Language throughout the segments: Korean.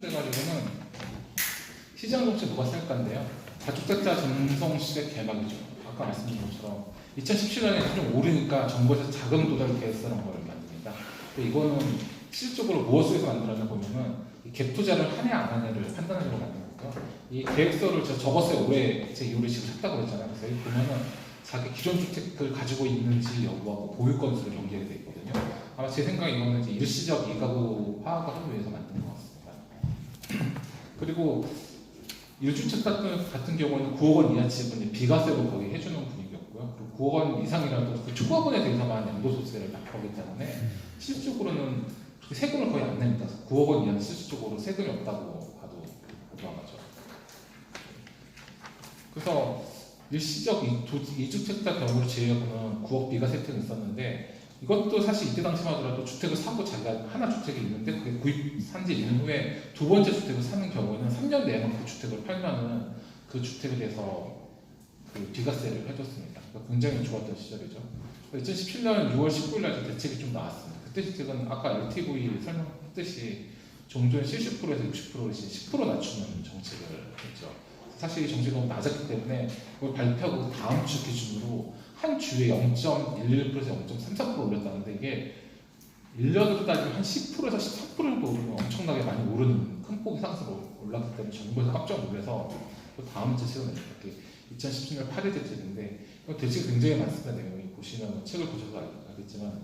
그래가지고는 시장 정책 누가 쌀 건데요. 다주택자 전성시대 개막이죠. 아까 말씀드린 것처럼 2017년에 좀 오르니까 정부에서 자금 조달 계획서라는 걸 만듭니다. 근데 이거는 실질적으로 무엇을 위해서 만들었냐 보면은 갭 투자를 하냐 안 하냐를 판단하려고 만든 거고요. 이 계획서를 제가 적었어요. 올해 제 이후에 지금 샀다고 그랬잖아요. 그래서 여기 보면은 자기 기존 주택을 가지고 있는지 여부하고 보유 건수를 경계가 되어 있거든요. 아마 제 생각에 이거는 이제 일시적 이가구 파악을 하기 위해서 만든 것 같습니다. 그리고 1주택 같은 경우는 9억 원 이하치는 비과세로 거의 해주는 분위기였고요. 그리고 9억 원 이상이라도 그 초과분에 대해서만 양도소득세를 납부하기 때문에 실질적으로는 세금을 거의 안 냅니다. 9억 원 이하는 실질적으로 세금이 없다고 봐도 무방하죠. 그래서 일시적 2주택자 경우를 제외하고는 9억 비과세 혜택이 있었는데 이것도 사실 이때 당시만 하더라도 주택을 사고 자기가 하나 주택이 있는데 그게 구입한 지 1년 후에 두 번째 주택을 사는 경우에는 3년 내에만 그 주택을 팔면은 그 주택에 대해서 그 비과세를 해줬습니다. 그러니까 굉장히 좋았던 시절이죠. 2017년 6월 19일 날 대책이 좀 나왔습니다. 그때 대책은 아까 LTV 설명했듯이 종조의 70%에서 60%를 10% 낮추는 정책을 했죠. 사실 이 정책이 너무 낮았기 때문에 그걸 발표하고 다음 주 기준으로 한 주에 0.11%에서 0.34% 올렸다는데 이게 1년으로 따지면 한 10%에서 13% 정도 오르면 엄청나게 많이 오르는 큰 폭의 상승으로 올랐기 때문에 정부에서 깜짝 놀라서 또 다음 주 시간에 이렇게 2017년 8일 대책인데 대책이 굉장히 많습니다. 내용이 보시면 책을 보셔서 알겠지만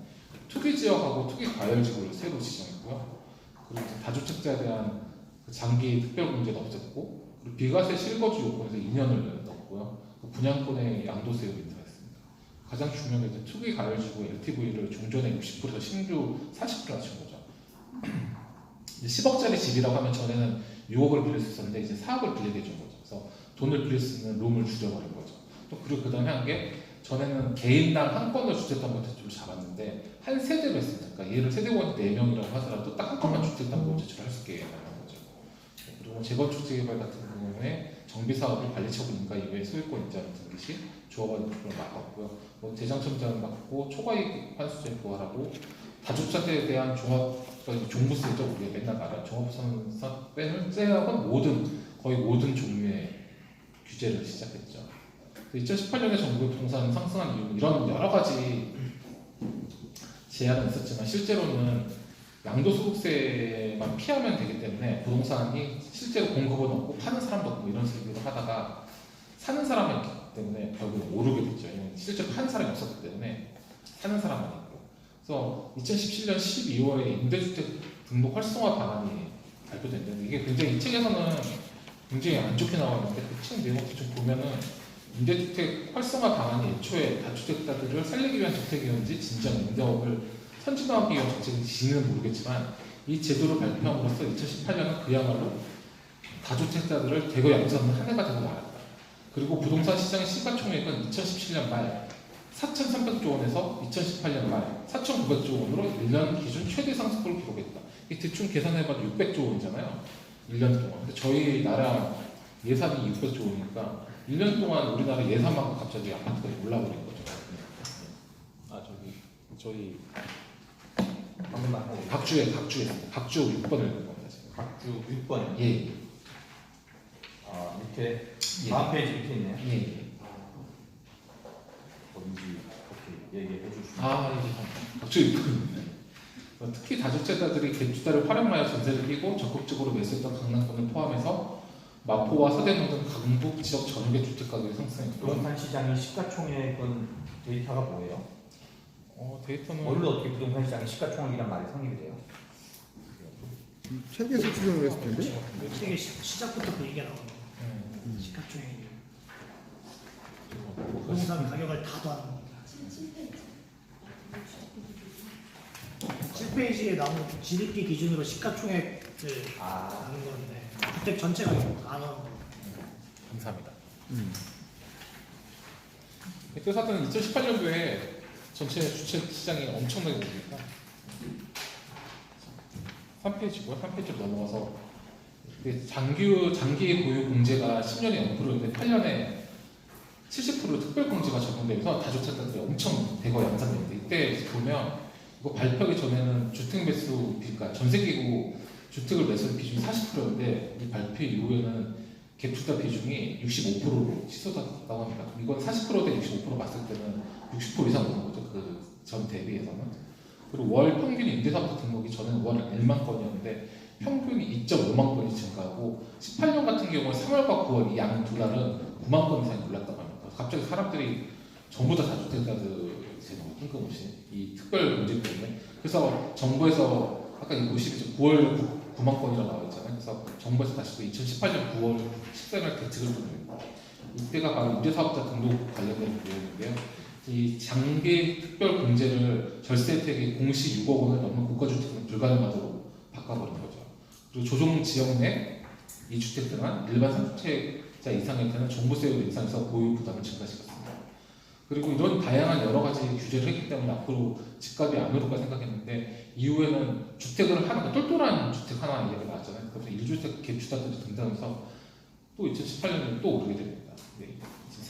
투기 지역하고 투기 과열 지구를 새로 지정했고요. 그리고 다주택자에 대한 장기 특별공제도 없앴고 그리고 비과세 실거주 요건에서 2년을 넣었고요. 분양권의 양도세율을 인상했습니다. 가장 중요한 게 투기 과열지구 LTV를 종전에 60%에서 신규 40% 낮춘 거죠. 10억짜리 집이라고 하면 전에는 6억을 빌릴 수 있었는데 이제 4억을 빌리게 해준 거죠. 그래서 돈을 빌릴 수 있는 룸을 줄여버린 거죠. 또 그리고 그 다음에 한 게 전에는 개인당 한 건을 주택담보대출을 잡았는데 한 세대로 했습니다. 그러니까 얘를 세대원이 4명이라고 하더라도 딱 한 건만 주택담보대출을 할 수 있게 하는 거죠. 그리고 재건축 재개발 같은 경우에 정비사업을 관리처분 인가 이외에 소유권 인자를 등기 시 주어받은 부분을 막았고요. 뭐 대장점자를 막고 초과이익 환수제 부활하고 다주택자에 대한 종부세죠. 우리가 맨날 말하는 종합선상 빼는 제약은 거의 모든 종류의 규제를 시작했죠. 2018년에 정부의 부동산 상승한 이유는 이런 여러 가지 제한은 있었지만 실제로는 양도소득세만 피하면 되기 때문에 부동산이 실제로 공급은 없고 파는 사람도 없고 이런 식으로 하다가 사는 사람이 있기 때문에 결국 오르게 됐죠. 실제로 파는 사람이 없었기 때문에 사는 사람만 있고. 그래서 2017년 12월에 임대주택 등록 활성화 방안이 발표됐는데 이게 굉장히 이 책에서는 굉장히 안 좋게 나왔는데 그 책 내용을 좀 보면은 임대주택 활성화 방안이 애초에 다주택자들을 살리기 위한 정책이었는지 진정 임대업을 선진화하기 위한 정책인지는 모르겠지만 이 제도를 발표함으로써 2018년은 그야말로 다주택자들을 대거 양산하는 한 해가 되고 말았다. 그리고 부동산 시장의 시가총액은 2017년 말 4,300조 원에서 2018년 말 4,900조 원으로 1년 기준 최대 상승폭을 기록했다. 이 대충 계산해봐도 600조 원이잖아요. 1년 동안. 근데 저희 나라 예산이 600조 원이니까 1년 동안 우리나라 예산만큼 갑자기 아파트가 올라버린 거죠. 저희 각주 6번을 읽은 겁니다. 지금. 각주 6번이요? 예. 아, 이렇게 예. 다음 페이지 밑에 있네요. 예. 어딘지 이렇게 얘기해 주시면. 이게 각주 6번입니다. 특히 다주택자들이 갭투자를 활용하여 전세를 끼고 적극적으로 매수했던 강남권을 포함해서 마포와 서대문 등 강북 지역 전역의 주택 가격이 상승했고 부동산 시장의 시가총액은 데이터가 뭐예요? 데이터는 뭘로 어떻게 부동산 시장의 시가총액이란 말이 성립이 돼요? 책에서 추정을 했을 텐데. 책의 시작부터 그 얘기가 나오는 거예요. 시가총액. 부동산 가격을 다 더하는 겁니다. 7페이지에 나오는 GDP 기준으로 시가총액을 하는 건데 주택 전체 가격 다 넣은 거. 감사합니다. 뜻하던 2018년도에 전체 주택 시장이 엄청나게 오르니까 3페이지고요. 3페이지로 넘어가서 장기 보유 공제가 10년에 0%인데 8년에 70% 특별 공제가 적용되면서 다주택자들이 엄청 대거 양산되는데 이때 보면 이거 발표하기 전에는 주택 매수 그러니까 전세기구 주택을 매수하는 비중이 40%였는데 나왔는데 이 발표 이후에는 갭 투자 비중이 65%로 치솟았다고 합니다. 이건 40%대 65% 봤을 때는 60% 이상 오는 거죠. 그 전 대비해서는. 그리고 월 평균 임대사업자 등록이 전에는 월 1만 건이었는데 평균이 2.5만 건이 증가하고 18년 같은 경우는 3월과 9월 이 양 두 달은 9만 건 이상이 올랐다고 합니다. 갑자기 사람들이 전부 다 다주택자들 뜬금없이 이 특별 문제 때문에 그래서 정부에서 아까 이 보시면 9월 9만 건이라고 나와 있잖아요. 그래서 정부에서 다시 또 2018년 9월 14일 대책을 줬는데 이때가 바로 임대사업자 등록 관련된 내용인데요. 이 장기 특별 공제를 절세 혜택이 공시 6억 원을 넘는 고가주택은 불가능하도록 바꿔버린 거죠. 그리고 조정 지역 내 이 주택 등은 일반 3주택자 이상한테는 종부세율 인상해서 보유 부담을 증가시켰습니다. 그리고 이런 다양한 여러 가지 규제를 했기 때문에 앞으로 집값이 안 오를까 생각했는데 이후에는 주택을 하나 똘똘한 주택 하나 이야기가 나왔잖아요. 그래서 1주택 갭투자들이 등장해서 또 2018년에 또 오르게 됩니다. 네,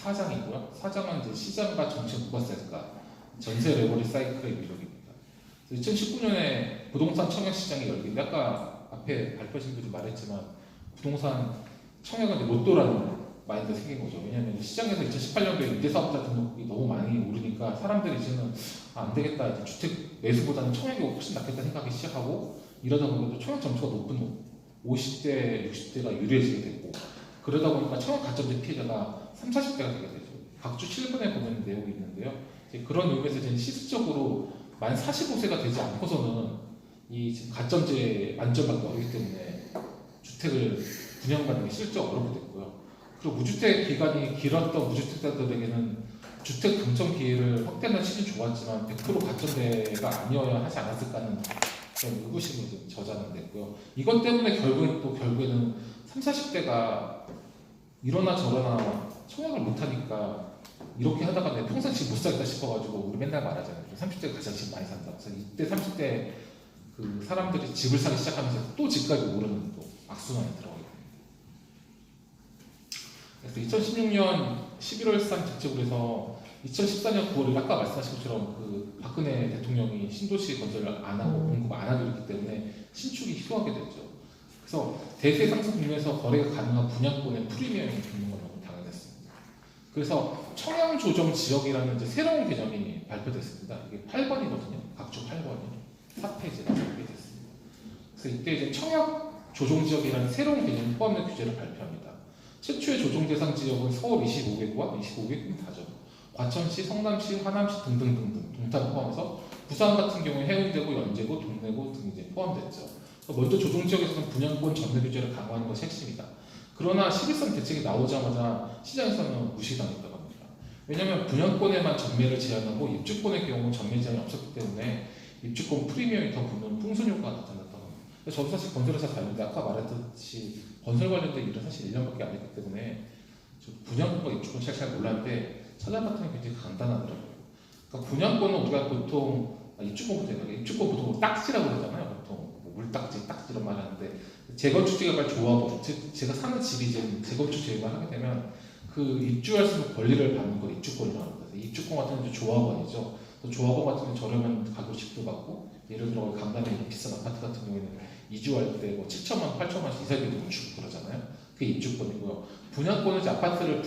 4장이고요. 4장은 이제 시장과 정책 무가세가 전세 레버리 사이클의 위력입니다. 2019년에 부동산 청약 시장이 열리는데 아까 앞에 발표하신 분이 말했지만 부동산 청약은 이제 로또라는 마인드가 생긴 거죠. 왜냐하면 시장에서 2018년도에 임대사업자 등록이 너무 많이 오르니까 사람들이 이제는 안 되겠다. 이제 주택 매수보다는 청약이 훨씬 낫겠다 생각하기 시작하고 이러다 보니까 또 청약 점수가 높은 50대, 60대가 유리해지게 되고 그러다 보니까 청약 가점제 피해자가 30, 40대가 되게 되죠. 각주 7번에 보면 내용이 있는데요. 이제 그런 의미에서 이제 시스적으로 만 45세가 되지 않고서는 이 지금 가점제 만점받기 어렵기 때문에 주택을 분양받는 게 실적 어렵게 됐고요. 그리고 무주택 기간이 길었던 무주택자들에게는 주택 당첨 기회를 확대하는 시즌 좋았지만 100% 가점대가 아니어야 하지 않았을까 하는 그런 의구심이 좀 저자는 됐고요. 이것 때문에 결국에는 30, 40대가 이러나 저러나 청약을 못하니까 이렇게 하다가 내 평생 집 못 살겠다 싶어가지고 우리 맨날 말하잖아요. 30대가 가장 집 많이 산다. 그래서 이때 30대 그 사람들이 집을 사기 시작하면서 또 집값이 오르는 또 악순환이 들어가게 됩니다. 그래서 2016년 11월 산 직책으로 해서 2014년 9월에 아까 말씀하신 것처럼 그 박근혜 대통령이 신도시 건설을 안 하고 공급 안 하기로 했기 때문에 신축이 희소하게 됐죠. 그래서 대세 상승 국면에서 거래가 가능한 분양권의 프리미엄이 붙는 걸로 당연했습니다. 그래서 청약 조정 지역이라는 이제 새로운 개념이 발표됐습니다. 이게 8번이거든요. 각종 8번이 4페이지에 나오게 됐습니다. 그래서 이때 이제 청약 조정 지역이라는 새로운 개념이 포함된 규제를 발표합니다. 최초의 조정 대상 지역은 서울 25개구와 25개 다죠. 과천시, 성남시, 하남시 등등등등 동탄 포함해서 부산 같은 경우에 해운대구, 연제구, 동래구 등 이제 포함됐죠. 먼저 조정 지역에서는 분양권 전매 규제를 강화하는 것이 핵심이다. 그러나 11선 대책이 나오자마자 시장에서는 무시당했다고 합니다. 왜냐하면 분양권에만 전매를 제한하고 입주권의 경우 전매 제한이 없었기 때문에 입주권 프리미엄이 더 붙는 풍선 효과가 나타났다고 합니다. 저도 사실 건설회사 다니는데 아까 말했듯이 건설 관련된 일은 사실 1년밖에 안 했기 때문에 분양권과 입주권 잘 몰랐는데 찾아봤더니 굉장히 간단하더라고요. 그러니까 분양권은 우리가 보통 입주권부터 해요. 입주권 보통 딱지라고 그러잖아요. 보통 물딱지, 딱지 이런 말 하는데 재건축 재개발 조합원, 즉 제가 사는 집이 이제 재건축 재개발 하게 되면 그 입주할 수 있는 권리를 받는 걸 입주권이라고 합니다. 입주권 같은 경우는 조합원이죠. 또 조합원 같은 경우 저렴한 가격으로 집도 받고 예를 들어 강남에 비싼 아파트 같은 경우에는 이주할 때 뭐 7천만, 8천만씩 이사비도 주고 그러잖아요. 그게 입주권이고요. 분양권은 이제 아파트를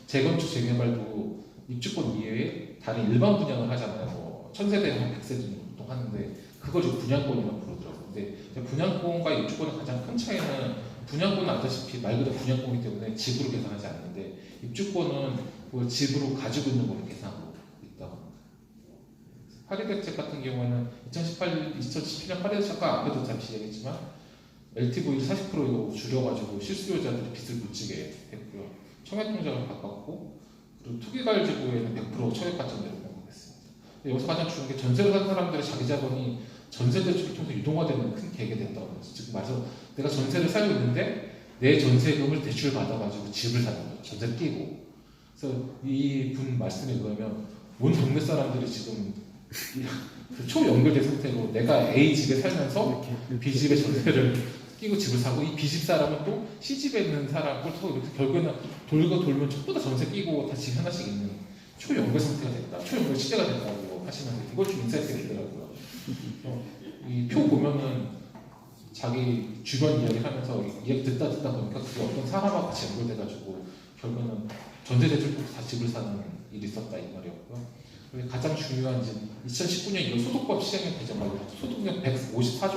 재건축 재개발도 입주권 이외에 다른 일반 분양을 하잖아요. 뭐 1000세대나 100세대 보통 하는데 그걸 이제 분양권이라고 부르더라고요. 근데 분양권과 입주권의 가장 큰 차이는 분양권은 아시다시피 말 그대로 분양권이기 때문에 집으로 계산하지 않는데 입주권은 그걸 집으로 가지고 있는 걸로 계산하고 있다고 합니다. 파리 대책 같은 경우에는 2017년 파리 대책 아까 앞에도 잠시 얘기했지만 LTV를 40%로 줄여가지고 실수요자들이 빚을 못 지게 했고요. 청약통장을 바꿨고 그리고 투기가율제도에는 100% 청약가점제로 변경했습니다. 여기서 가장 중요한 게 전세를 산 사람들의 자기 자본이 전세대출을 통해서 유동화되는 큰 계기가 된다고 해요. 즉 말해서 내가 전세를 살고 있는데 내 전세금을 대출 받아가지고 집을 사는 거예요. 전세를 끼고. 그래서 이 분 말씀에 의하면 온 동네 사람들이 지금 초연결된 상태로 내가 A 집에 살면서 B 집에 전세를 끼고 집을 사고 이 B 집 사람은 또 C 집에 있는 사람을 또 이렇게 결국에는 돌면 전부 다 전세 끼고 다 집 하나씩 있는 초연결 상태가 됐다. 초연결 시대가 됐다고 하시면서 이걸 좀 인사이트가 있더라고요. 이 표 보면은 자기 주변 이야기를 하면서 이야기 듣다 보니까 그게 어떤 사람하고 같이 연결돼가지고 결국은 전세대출 다 집을 사는 일이 있었다 이 말이었고요. 그리고 가장 중요한 이제 2019년 이후 소득법 시행이 되자마자 소득력 154조